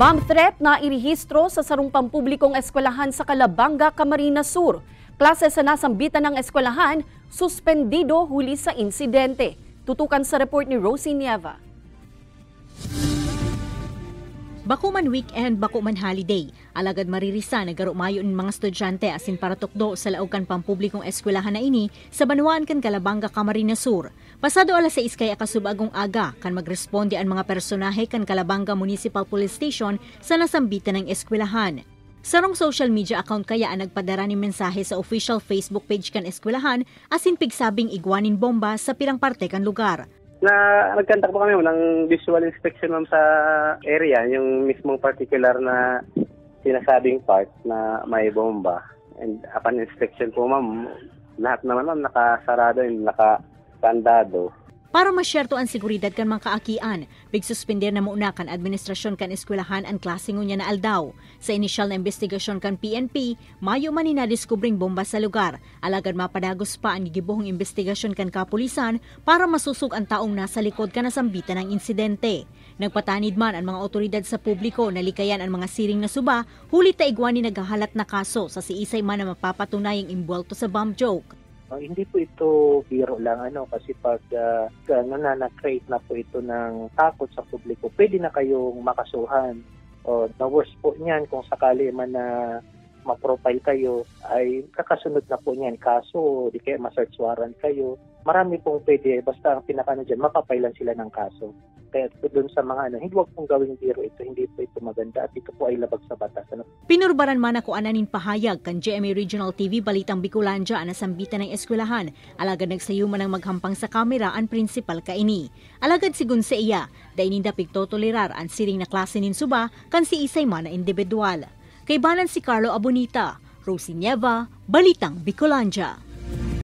Bomb threat na irehistro sa sarong pampublikong eskwelahan sa Calabanga, Camarines Sur. Klase sa nasambitan ng eskwelahan, suspendido huli sa insidente. Tutukan sa report ni Rosie Nieva. Bako man weekend, bako man holiday, alagad maririsa nagarumayo ng mga estudyante asin para tukdo sa laugan pampublikong eskwelahan na ini sa Banuan kan Calabanga, Camarines Sur. Pasado alas 6 kay akasubagong aga kan magresponde ang mga personahe kan Calabanga Municipal Police Station sa nasambitan ng eskwelahan. Sarong social media account kaya ang nagpadara ni mensahe sa official Facebook page kan eskwelahan asin pigsabing igwanin bomba sa pilang parte kan lugar. Nagkandak po kami ng visual inspection ma'am sa area, yung mismong particular na sinasabing part na may bomba. And upon inspection po ma'am, lahat naman ma'am nakasarado and nakakandado. Para masyerto ang seguridad kan mga kaakian, bigsuspender na muna kan administrasyon kan eskwelahan ang klase ngunya na aldaw. Sa inisyal na investigasyon kan PNP, mayo man inadiskubring bomba sa lugar. Alagad mapadagos pa ang gigibuhong investigasyon kan kapulisan para masusug ang taong nasa likod kan nasambitan ng insidente. Nagpatanid man ang mga otoridad sa publiko na likayan ang mga siring na suba, huli taigwani naghahalat na kaso sa siisay man na mapapatunayang imbwelto sa bomb joke. Hindi po ito biro lang kasi pag na-create na po ito ng takot sa publiko, pwede na kayong makasuhan. O the worst po niyan kung sakali man na ma-profile kayo ay kakasunod na po niyan kaso, di kaya ma-search warrant kayo. Marami pong pwede, basta ang pinakano dyan, mapapailan sila ng kaso. Kaya doon sa mga hindi wag pong gawing biro ito, hindi po ito maganda at ito po ay labag sa batas. Pinurbaran man ako ananin pahayag kan GMA Regional TV Balitang Bicolandia ang nasambitan ng eskwelahan. Alagad nagsayo man ang maghampang sa kamera ang principal kaini. Alagad sigun sa iya, dahil hindi pigtotolerar ang siring na klase nin suba kan si isay man na individual. Kay banan si Carlo Abonita, Rosie Nieva, Balitang Bicolandia.